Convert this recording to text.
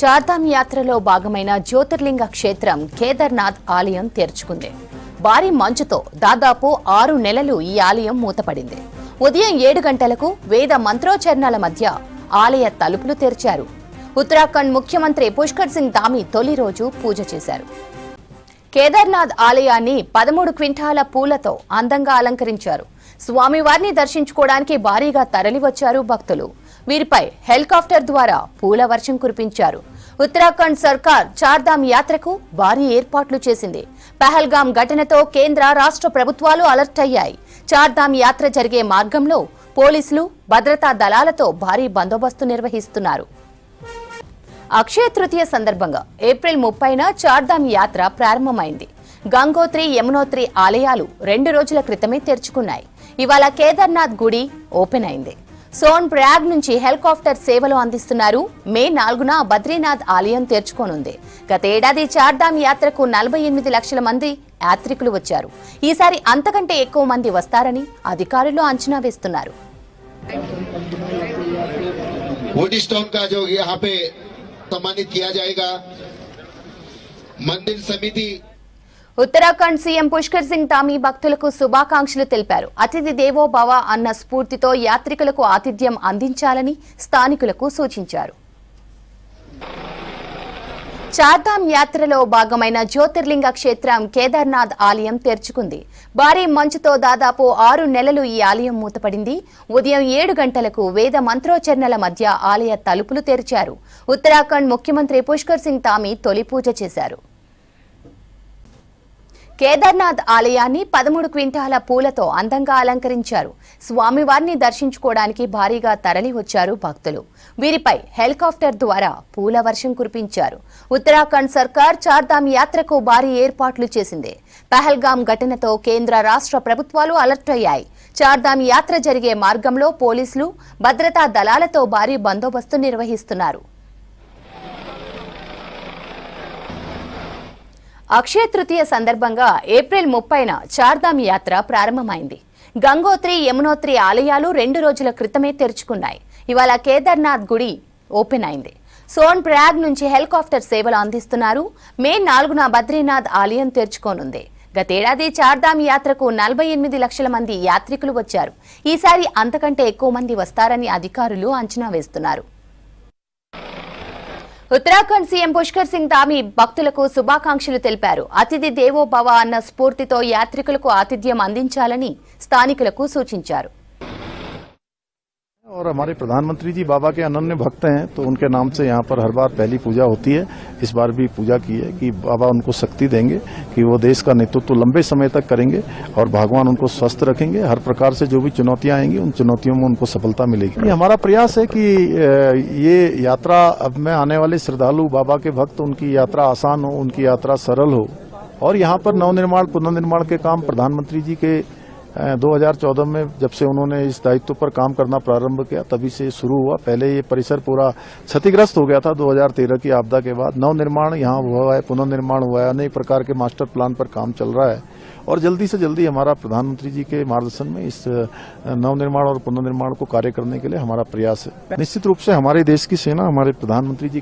చార్ధామ్ యాత్రలో భాగమైన జ్యోతిర్లింగ క్షేత్రం కేదార్నాథ్ ఆలయం తెరుచుకుంది. భారీ మంచుతో దాదాపు 6 నెలలు ఈ ఆలయం మూతపడింది. ఉదయం 7 గంటలకు వేద మంత్రోచ్చరణల మధ్య ఆలయ తలుపులు తెరిచారు. ఉత్తరాఖండ్ ముఖ్యమంత్రి పుష్కర్ సింగ్ ధామీ తొలి రోజు పూజ చేశారు. కేదార్నాథ్ ఆలయాన్ని 13 క్వింటాల పూలతో అందంగా అలంకరించారు. స్వామివారిని దర్శించుకోవడానికి భారీగా తరలివచ్చారు భక్తులు. వీరిపై హెలికాప్టర్ ద్వారా పూల వర్షం కురిపించారు. ఉత్తరాఖండ్ సర్కార్ చార్ధామ్ యాత్రకు భారీ ఏర్పాట్లు చేసింది. పహల్గామ్ ఘటనతో కేంద్ర రాష్ట్ర ప్రభుత్వాలు అలర్ట్ అయ్యాయి. చార్ధామ్ యాత్ర జరిగే మార్గంలో పోలీసులు భద్రతా దళాలతో భారీ బందోబస్తు నిర్వహిస్తున్నారు. అక్షయ తృతీయ సందర్భంగా ఏప్రిల్ 30న చార్ధామ్ యాత్ర ప్రారంభమైంది. గంగోత్రి, యమునోత్రి ఆలయాలు 2 రోజుల క్రితమే తెరుచుకున్నాయి. ఇవాళ కేదార్నాథ్ గుడి ఓపెన్ అయింది. సోన్ ప్రయాగ్ నుంచి హెలికాప్టర్ సేవలు అందిస్తున్నారు. మే 4న బద్రీనాథ్ ఆలయం తెరుచుకోనుంది. గత ఏడాది చార్ధామ్ యాత్రకు 48 లక్షల మంది యాత్రికులు వచ్చారు. ఈసారి అంతకంటే ఎక్కువ మంది వస్తారని అధికారులు అంచనా వేస్తున్నారు. सम्मानित किया जाएगा। मंदिर समिति ఉత్తరాఖండ్ సీఎం పుష్కర్ సింగ్ ధామీ భక్తులకు శుభాకాంక్షలు తెలిపారు. అతిథి దేవో భవ అన్న స్ఫూర్తితో యాత్రికులకు ఆతిథ్యం అందించాలని స్థానికులకు సూచించారు. చార్ధామ్ యాత్రలో భాగమైన జ్యోతిర్లింగ క్షేత్రం కేదార్నాథ్ ఆలయం తెరుచుకుంది. భారీ మంచుతో దాదాపు 6 నెలలు ఈ ఆలయం మూతపడింది. ఉదయం 7 గంటలకు వేద మంత్రోచ్చరణల మధ్య ఆలయ తలుపులు తెరిచారు. ఉత్తరాఖండ్ ముఖ్యమంత్రి పుష్కర్ సింగ్ ధామీ తొలి పూజ చేశారు. కేదార్నాథ్ ఆలయాన్ని 13 క్వింటాల పూలతో అందంగా అలంకరించారు. స్వామివారిని దర్శించుకోవడానికి భారీగా తరలి వచ్చారు భక్తులు. వీరిపై హెలికాప్టర్ ద్వారా పూల వర్షం కురిపించారు. ఉత్తరాఖండ్ సర్కార్ చార్ధామ్ యాత్రకు భారీ ఏర్పాట్లు చేసింది. పహల్గామ్ ఘటనతో కేంద్ర రాష్ట్ర ప్రభుత్వాలు అలర్ట్ అయ్యాయి. చార్ధామ్ యాత్ర జరిగే మార్గంలో పోలీసులు భద్రతా దళాలతో భారీ బందోబస్తు నిర్వహిస్తున్నారు. అక్షయ తృతీయ సందర్భంగా ఏప్రిల్ 30న చార్ధామ్ యాత్ర ప్రారంభమైంది. గంగోత్రి, యమునోత్రి ఆలయాలు 2 రోజుల క్రితమే తెరుచుకున్నాయి. ఇవాళ కేదార్నాథ్ గుడి ఓపెన్ అయింది. సోన్ ప్రయాగ్ నుంచి హెలికాప్టర్ సేవలు అందిస్తున్నారు. మే 4న బద్రీనాథ్ ఆలయం తెరుచుకోనుంది. గతేడాది చార్ధామ్ యాత్రకు 48 లక్షల మంది యాత్రికులు వచ్చారు. ఈసారి అంతకంటే ఎక్కువ మంది వస్తారని అధికారులు అంచనా వేస్తున్నారు. ఉత్తరాఖండ్ సీఎం పుష్కర్ సింగ్ ధామీ భక్తులకు శుభాకాంక్షలు తెలిపారు. అతిథి దేవో భవ అన్న స్ఫూర్తితో యాత్రికులకు ఆతిథ్యం అందించాలని స్థానికులకు సూచించారు. और हमारे प्रधानमंत्री जी बाबा के अनन्य भक्त हैं, तो उनके नाम से यहाँ पर हर बार पहली पूजा होती है. इस बार भी पूजा की है कि बाबा उनको शक्ति देंगे कि वो देश का नेतृत्व लंबे समय तक करेंगे और भगवान उनको स्वस्थ रखेंगे. हर प्रकार से जो भी चुनौतियां आएंगी उन चुनौतियों में उनको सफलता मिलेगी. ये हमारा प्रयास है कि ये यात्रा अब में आने वाले श्रद्धालु बाबा के भक्त उनकी यात्रा आसान हो, उनकी यात्रा सरल हो. और यहाँ पर नवनिर्माण पुनर्निर्माण के काम प्रधानमंत्री जी के 2014 में जब से उन्होंने इस दायित्व पर काम करना प्रारंभ किया तभी से शुरू हुआ. पहले ये परिसर पूरा क्षतिग्रस्त हो गया था 2013 की आपदा के बाद. नवनिर्माण यहाँ हुआ है, पुनर्निर्माण हुआ है, अनेक प्रकार के मास्टर प्लान पर काम चल रहा है और जल्दी से जल्दी हमारा प्रधानमंत्री जी के मार्गदर्शन में इस नवनिर्माण और पुनर्निर्माण को कार्य करने के लिए हमारा प्रयास है. निश्चित रूप से हमारे देश की सेना हमारे प्रधानमंत्री जी